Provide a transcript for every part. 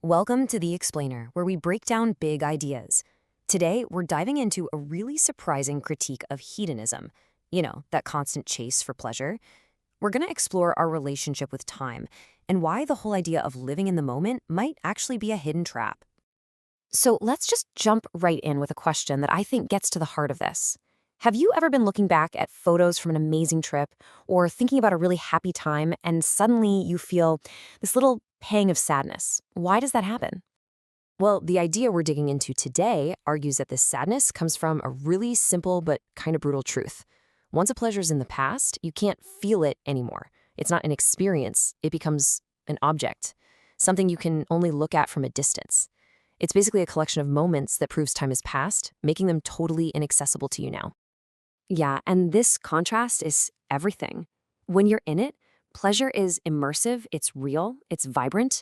Welcome to The Explainer, where we break down big ideas. Today, we're diving into a really surprising critique of hedonism. That constant chase for pleasure. We're going to explore our relationship with time and why the whole idea of living in the moment might actually be a hidden trap. So let's just jump right in with a question that I think gets to the heart of this. Have you ever been looking back at photos from an amazing trip or thinking about a really happy time and suddenly you feel this little pang of sadness? Why does that happen? Well, the idea we're digging into today argues that this sadness comes from a really simple but kind of brutal truth. Once a pleasure's in the past, you can't feel it anymore. It's not an experience, it becomes an object, something you can only look at from a distance. It's basically a collection of moments that proves time has passed, making them totally inaccessible to you now. Yeah, and this contrast is everything. When you're in it, pleasure is immersive, it's real, it's vibrant.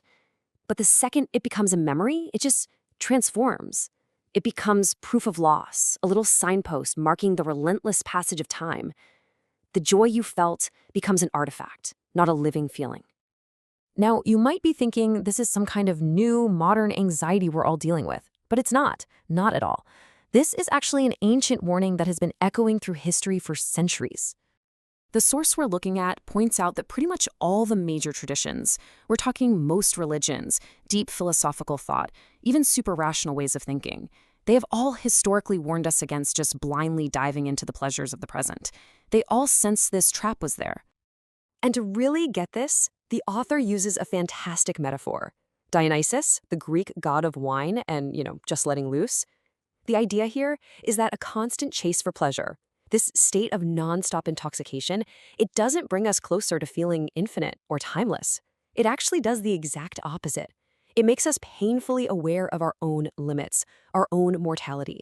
But the second it becomes a memory, it just transforms. It becomes proof of loss, a little signpost marking the relentless passage of time. The joy you felt becomes an artifact, not a living feeling. Now, you might be thinking this is some kind of new, modern anxiety we're all dealing with, but it's not at all. This is actually an ancient warning that has been echoing through history for centuries. The source we're looking at points out that pretty much all the major traditions, we're talking most religions, deep philosophical thought, even super rational ways of thinking, they have all historically warned us against just blindly diving into the pleasures of the present. They all sensed this trap was there. And to really get this, the author uses a fantastic metaphor. Dionysus, the Greek god of wine and, just letting loose. The idea here is that a constant chase for pleasure, this state of nonstop intoxication, it doesn't bring us closer to feeling infinite or timeless. It actually does the exact opposite. It makes us painfully aware of our own limits, our own mortality.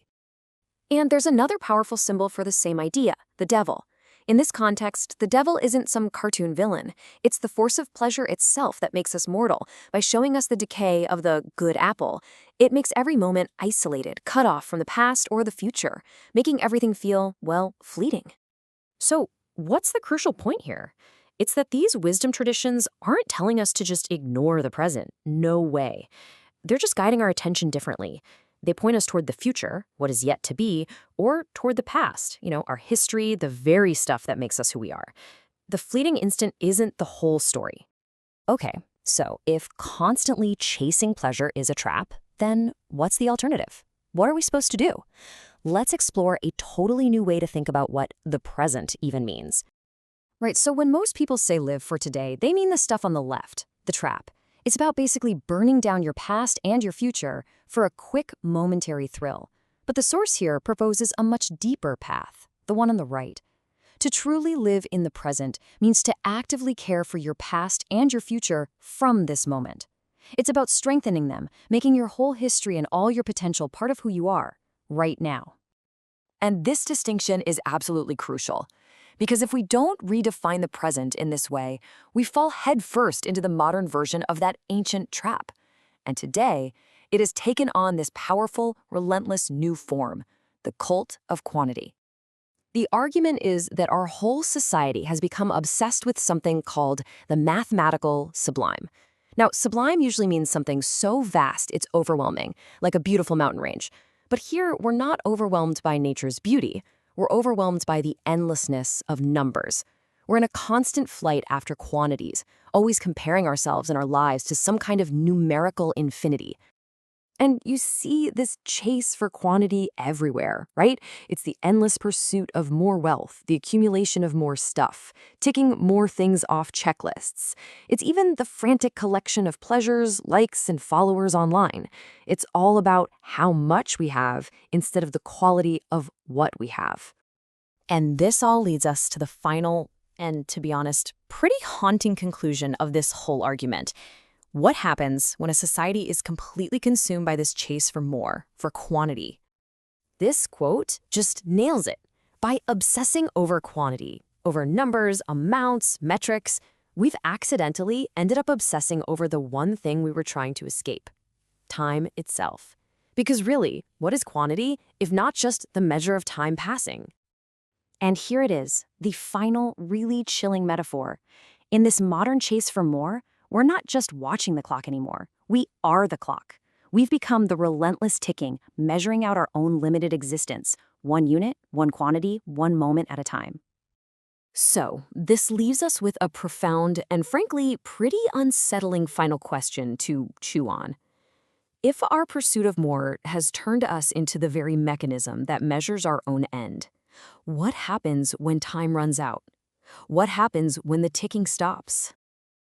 And there's another powerful symbol for the same idea, the devil. In this context, the devil isn't some cartoon villain. It's the force of pleasure itself that makes us mortal. By showing us the decay of the good apple, it makes every moment isolated, cut off from the past or the future, making everything feel, well, fleeting. So, what's the crucial point here? It's that these wisdom traditions aren't telling us to just ignore the present. No way. They're just guiding our attention differently. They point us toward the future, what is yet to be, or toward the past, our history, the very stuff that makes us who we are. The fleeting instant isn't the whole story. Okay, so if constantly chasing pleasure is a trap, then what's the alternative? What are we supposed to do? Let's explore a totally new way to think about what the present even means. Right, so when most people say live for today, they mean the stuff on the left, the trap. It's about basically burning down your past and your future for a quick, momentary thrill. But the source here proposes a much deeper path, the one on the right. To truly live in the present means to actively care for your past and your future from this moment. It's about strengthening them, making your whole history and all your potential part of who you are, right now. And this distinction is absolutely crucial. Because if we don't redefine the present in this way, we fall headfirst into the modern version of that ancient trap. And today, it has taken on this powerful, relentless new form, the cult of quantity. The argument is that our whole society has become obsessed with something called the mathematical sublime. Now, sublime usually means something so vast it's overwhelming, like a beautiful mountain range. But here, we're not overwhelmed by nature's beauty. We're overwhelmed by the endlessness of numbers. We're in a constant flight after quantities, always comparing ourselves and our lives to some kind of numerical infinity. And you see this chase for quantity everywhere, right? It's the endless pursuit of more wealth, the accumulation of more stuff, ticking more things off checklists. It's even the frantic collection of pleasures, likes, and followers online. It's all about how much we have instead of the quality of what we have. And this all leads us to the final, and to be honest, pretty haunting conclusion of this whole argument. What happens when a society is completely consumed by this chase for more, for quantity? This quote just nails it. By obsessing over quantity, over numbers, amounts, metrics, we've accidentally ended up obsessing over the one thing we were trying to escape: time itself. Because really, what is quantity if not just the measure of time passing? And here it is, the final, really chilling metaphor. In this modern chase for more, We're not just watching the clock anymore. We are the clock. We've become the relentless ticking, measuring out our own limited existence, one unit, one quantity, one moment at a time. So, this leaves us with a profound and frankly pretty unsettling final question to chew on. If our pursuit of more has turned us into the very mechanism that measures our own end, what happens when time runs out? What happens when the ticking stops?